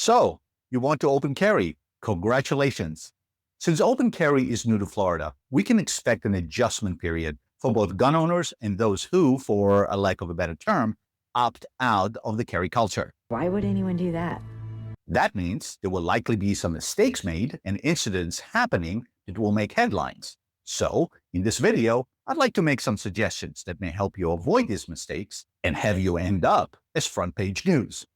So, you want to open carry? Congratulations! Since open carry is new to Florida, we can expect an adjustment period for both gun owners and those who, for a lack of a better term, opt out of the carry culture. Why would anyone do that? That means there will likely be some mistakes made and incidents happening that will make headlines. So, in this video, I'd like to make some suggestions that may help you avoid these mistakes and have you end up as front page news.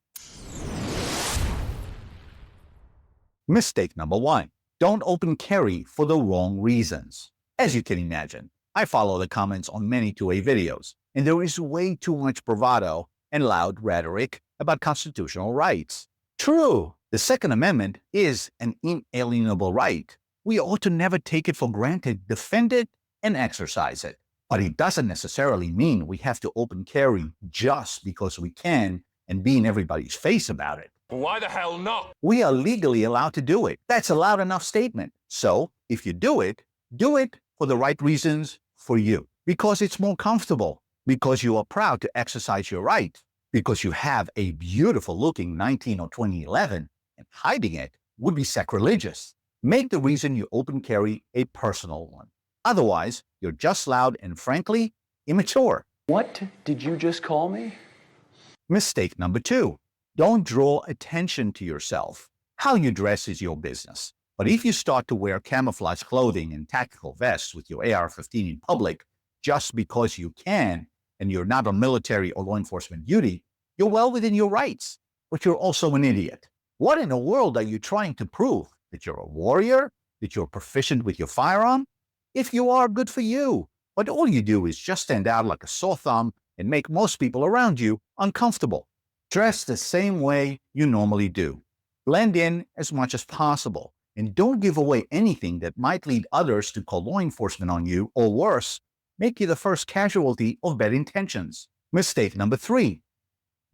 Mistake number 1. Don't open carry for the wrong reasons. As you can imagine, I follow the comments on many 2A videos, and there is way too much bravado and loud rhetoric about constitutional rights. True, the Second Amendment is an inalienable right. We ought to never take it for granted, defend it, and exercise it. But it doesn't necessarily mean we have to open carry just because we can and be in everybody's face about it. Why the hell not? We are legally allowed to do it. That's a loud enough statement. So, if you do it for the right reasons for you. Because it's more comfortable. Because you are proud to exercise your right. Because you have a beautiful looking 19 or 2011, and hiding it would be sacrilegious. Make the reason you open carry a personal one. Otherwise, you're just loud and frankly, immature. What did you just call me? Mistake number 2. Don't draw attention to yourself. How you dress is your business. But if you start to wear camouflage clothing and tactical vests with your AR-15 in public just because you can, and you're not on military or law enforcement duty, you're well within your rights. But you're also an idiot. What in the world are you trying to prove? That you're a warrior? That you're proficient with your firearm? If you are, good for you. But all you do is just stand out like a sore thumb and make most people around you uncomfortable. Dress the same way you normally do. Blend in as much as possible. And don't give away anything that might lead others to call law enforcement on you, or worse, make you the first casualty of bad intentions. Mistake number 3.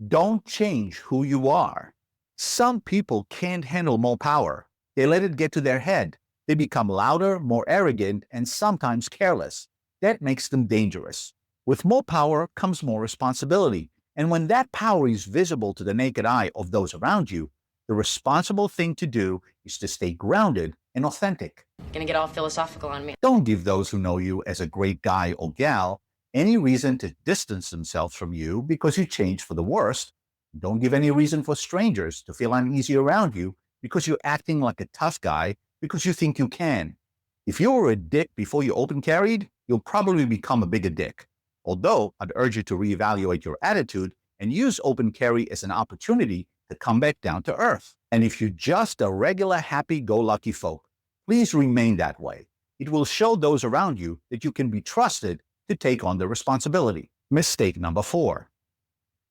Don't change who you are. Some people can't handle more power. They let it get to their head. They become louder, more arrogant, and sometimes careless. That makes them dangerous. With more power comes more responsibility. And when that power is visible to the naked eye of those around you, the responsible thing to do is to stay grounded and authentic. Gonna get all philosophical on me. Don't give those who know you as a great guy or gal any reason to distance themselves from you because you changed for the worst. Don't give any reason for strangers to feel uneasy around you because you're acting like a tough guy because you think you can. If you were a dick before you open carried, you'll probably become a bigger dick. Although, I'd urge you to reevaluate your attitude and use open carry as an opportunity to come back down to earth. And if you're just a regular happy-go-lucky folk, please remain that way. It will show those around you that you can be trusted to take on the responsibility. Mistake number 4.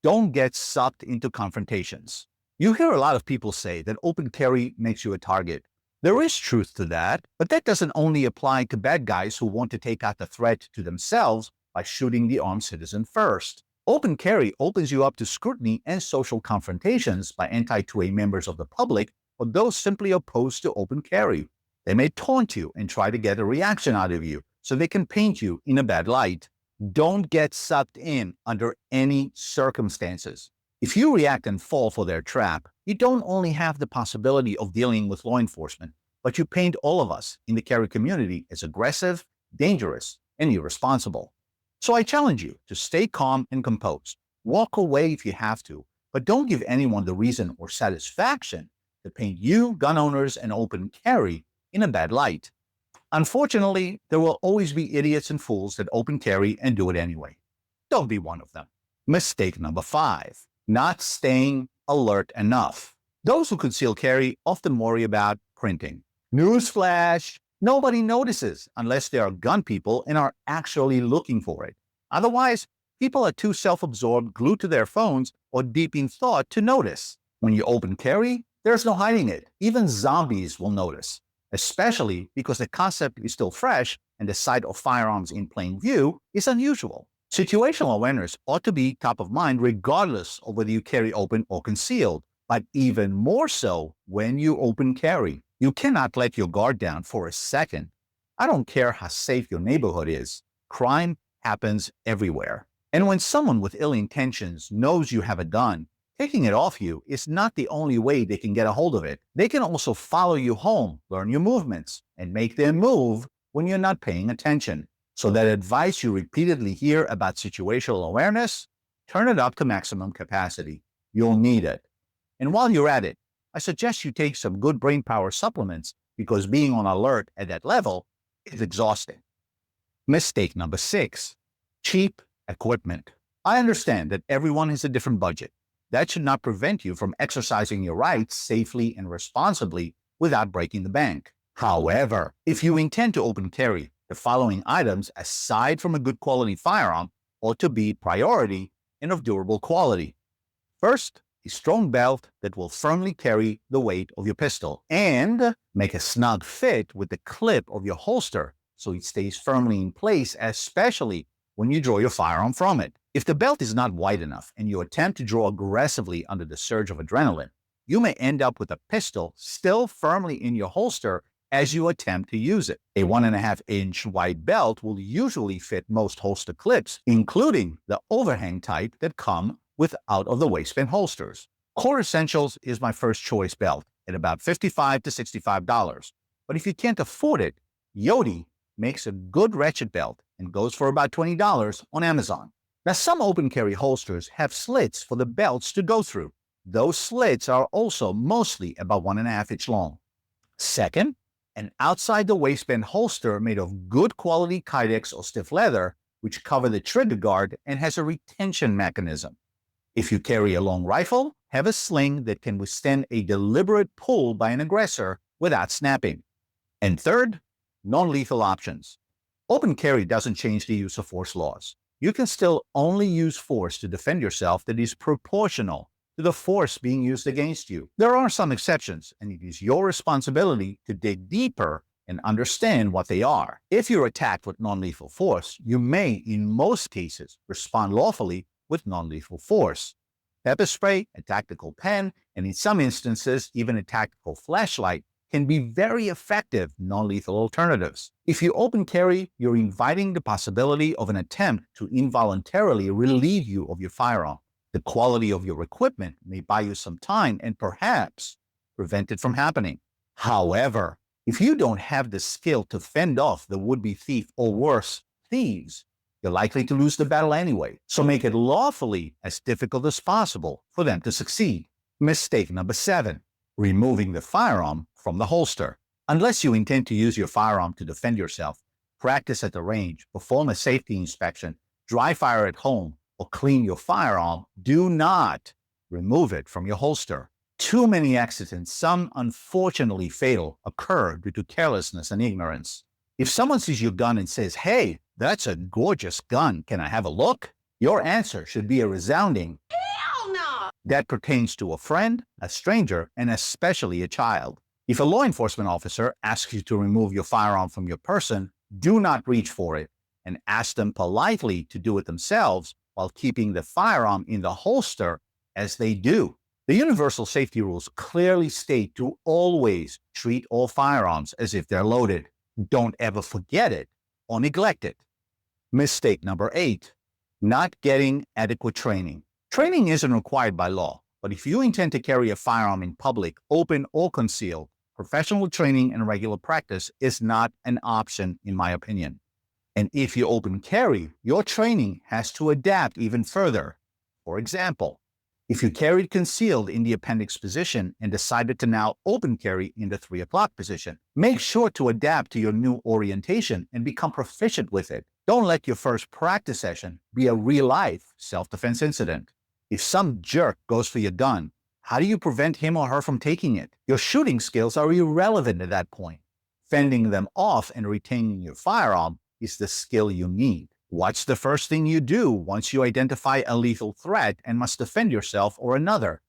Don't get sucked into confrontations. You hear a lot of people say that open carry makes you a target. There is truth to that, but that doesn't only apply to bad guys who want to take out the threat to themselves by shooting the armed citizen first. Open carry opens you up to scrutiny and social confrontations by anti-2A members of the public or those simply opposed to open carry. They may taunt you and try to get a reaction out of you so they can paint you in a bad light. Don't get sucked in under any circumstances. If you react and fall for their trap, you don't only have the possibility of dealing with law enforcement, but you paint all of us in the carry community as aggressive, dangerous, and irresponsible. So I challenge you to stay calm and composed. Walk away if you have to, but don't give anyone the reason or satisfaction to paint you, gun owners, and open carry in a bad light. Unfortunately, there will always be idiots and fools that open carry and do it anyway. Don't be one of them. Mistake number 5. Not staying alert enough. Those who conceal carry often worry about printing. Newsflash! Nobody notices unless they are gun people and are actually looking for it. Otherwise, people are too self-absorbed, glued to their phones, or deep in thought to notice. When you open carry, there's no hiding it. Even zombies will notice, especially because the concept is still fresh and the sight of firearms in plain view is unusual. Situational awareness ought to be top of mind regardless of whether you carry open or concealed, but even more so when you open carry. You cannot let your guard down for a second. I don't care how safe your neighborhood is. Crime happens everywhere. And when someone with ill intentions knows you have a gun, Taking it off you is not the only way they can get a hold of it. They can also follow you home, learn your movements, and make them move when you're not paying attention. So that advice you repeatedly hear about situational awareness, turn it up to maximum capacity. You'll need it. And while you're at it, I suggest you take some good brain power supplements because being on alert at that level is exhausting. Mistake number 6, cheap equipment. I understand that everyone has a different budget. That should not prevent you from exercising your rights safely and responsibly without breaking the bank. However, if you intend to open carry, the following items, aside from a good quality firearm, ought to be priority and of durable quality. First, a strong belt that will firmly carry the weight of your pistol and make a snug fit with the clip of your holster so it stays firmly in place, especially when you draw your firearm from it. If the belt is not wide enough and you attempt to draw aggressively under the surge of adrenaline, you may end up with a pistol still firmly in your holster as you attempt to use it. A 1.5-inch wide belt will usually fit most holster clips, including the overhang type that come with out-of-the-waistband holsters. Core Essentials is my first choice belt at about $55 to $65. But if you can't afford it, Yodi makes a good ratchet belt and goes for about $20 on Amazon. Now, some open carry holsters have slits for the belts to go through. Those slits are also mostly about 1.5 inches long. Second, an outside-the-waistband holster made of good quality Kydex or stiff leather, which cover the trigger guard and has a retention mechanism. If you carry a long rifle, have a sling that can withstand a deliberate pull by an aggressor without snapping. And third, non-lethal options. Open carry doesn't change the use of force laws. You can still only use force to defend yourself that is proportional to the force being used against you. There are some exceptions, and it is your responsibility to dig deeper and understand what they are. If you're attacked with non-lethal force, you may, in most cases, respond lawfully with non-lethal force. Pepper spray, a tactical pen, and in some instances, even a tactical flashlight can be very effective non-lethal alternatives. If you open carry, you're inviting the possibility of an attempt to involuntarily relieve you of your firearm. The quality of your equipment may buy you some time and perhaps prevent it from happening. However, if you don't have the skill to fend off the would-be thief or worse, thieves, you're likely to lose the battle anyway. So make it lawfully as difficult as possible for them to succeed. Mistake number 7, removing the firearm from the holster. Unless you intend to use your firearm to defend yourself, practice at the range, perform a safety inspection, dry fire at home, or clean your firearm, do not remove it from your holster. Too many accidents, some unfortunately fatal, occur due to carelessness and ignorance. If someone sees your gun and says, "Hey, that's a gorgeous gun, can I have a look?" your answer should be a resounding, "Hell no!" That pertains to a friend, a stranger, and especially a child. If a law enforcement officer asks you to remove your firearm from your person, do not reach for it and ask them politely to do it themselves while keeping the firearm in the holster as they do. The universal safety rules clearly state to always treat all firearms as if they're loaded. Don't ever forget it or neglect it. Mistake number 8, not getting adequate training. Training isn't required by law, but if you intend to carry a firearm in public, open or concealed, professional training and regular practice is not an option, in my opinion. And if you open carry, your training has to adapt even further. For example, if you carried concealed in the appendix position and decided to now open carry in the 3 o'clock position, make sure to adapt to your new orientation and become proficient with it. Don't let your first practice session be a real-life self-defense incident. If some jerk goes for your gun, how do you prevent him or her from taking it? Your shooting skills are irrelevant at that point. Fending them off and retaining your firearm is the skill you need. What's the first thing you do once you identify a lethal threat and must defend yourself or another?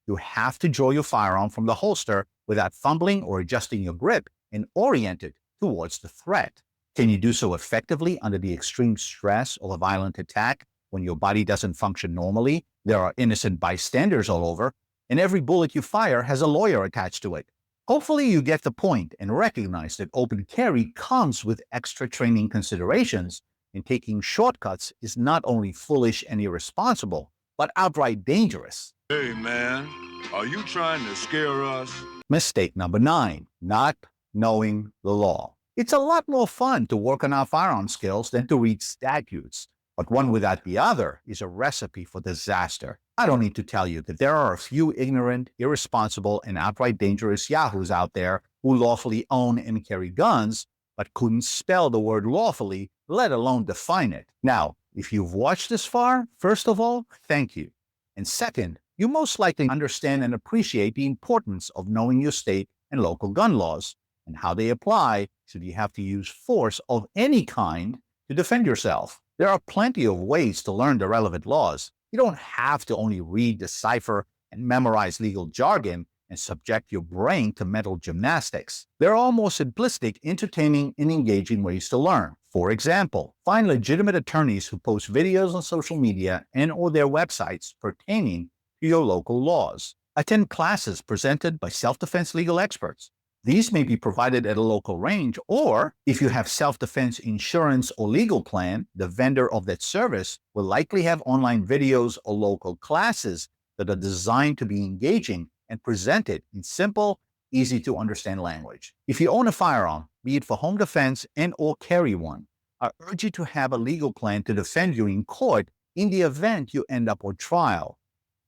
You have to draw your firearm from the holster without fumbling or adjusting your grip and orient it towards the threat. Can you do so effectively under the extreme stress of a violent attack when your body doesn't function normally? There are innocent bystanders all over, and every bullet you fire has a lawyer attached to it. Hopefully you get the point and recognize that open carry comes with extra training considerations, and taking shortcuts is not only foolish and irresponsible, but outright dangerous. Hey, man, are you trying to scare us? Mistake number 9, not knowing the law. It's a lot more fun to work on our firearm skills than to read statutes, but one without the other is a recipe for disaster. I don't need to tell you that there are a few ignorant, irresponsible, and outright dangerous yahoos out there who lawfully own and carry guns, but couldn't spell the word lawfully, let alone define it. Now, if you've watched this far, first of all, thank you. And second, you most likely understand and appreciate the importance of knowing your state and local gun laws and how they apply should you have to use force of any kind to defend yourself. There are plenty of ways to learn the relevant laws. You don't have to only read, decipher, and memorize legal jargon and subject your brain to mental gymnastics. There are more simplistic, entertaining, and engaging ways to learn. For example, find legitimate attorneys who post videos on social media and/or their websites pertaining to your local laws. Attend classes presented by self-defense legal experts. These may be provided at a local range, or if you have self-defense insurance or legal plan, the vendor of that service will likely have online videos or local classes that are designed to be engaging and presented in simple, easy-to-understand language. If you own a firearm, be it for home defense and/or carry one, I urge you to have a legal plan to defend you in court in the event you end up on trial.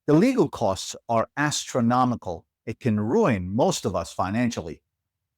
The legal costs are astronomical. It can ruin most of us financially.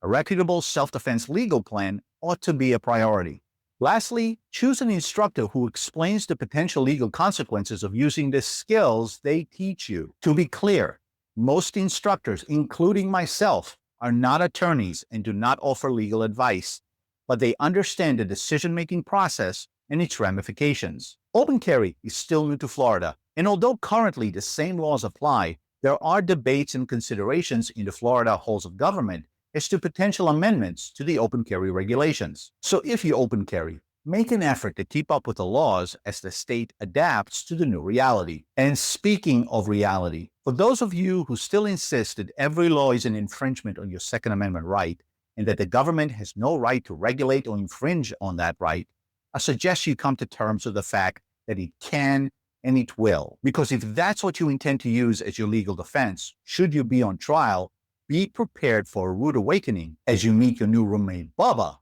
A reputable self-defense legal plan ought to be a priority. Lastly, choose an instructor who explains the potential legal consequences of using the skills they teach you. To be clear, most instructors, including myself, are not attorneys and do not offer legal advice, but they understand the decision-making process and its ramifications. Open carry is still new to Florida, and although currently the same laws apply, there are debates and considerations in the Florida halls of government as to potential amendments to the open carry regulations. So if you open carry, make an effort to keep up with the laws as the state adapts to the new reality. And speaking of reality, for those of you who still insist that every law is an infringement on your Second Amendment right, and that the government has no right to regulate or infringe on that right, I suggest you come to terms with the fact that it can and it will. Because if that's what you intend to use as your legal defense, should you be on trial, be prepared for a rude awakening as you meet your new roommate, Bubba,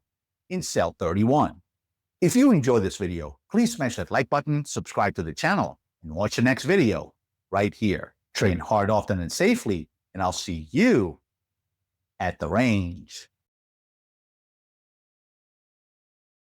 in cell 31. If you enjoyed this video, please smash that like button, subscribe to the channel, and watch the next video right here. Train hard, often, and safely, and I'll see you at the range.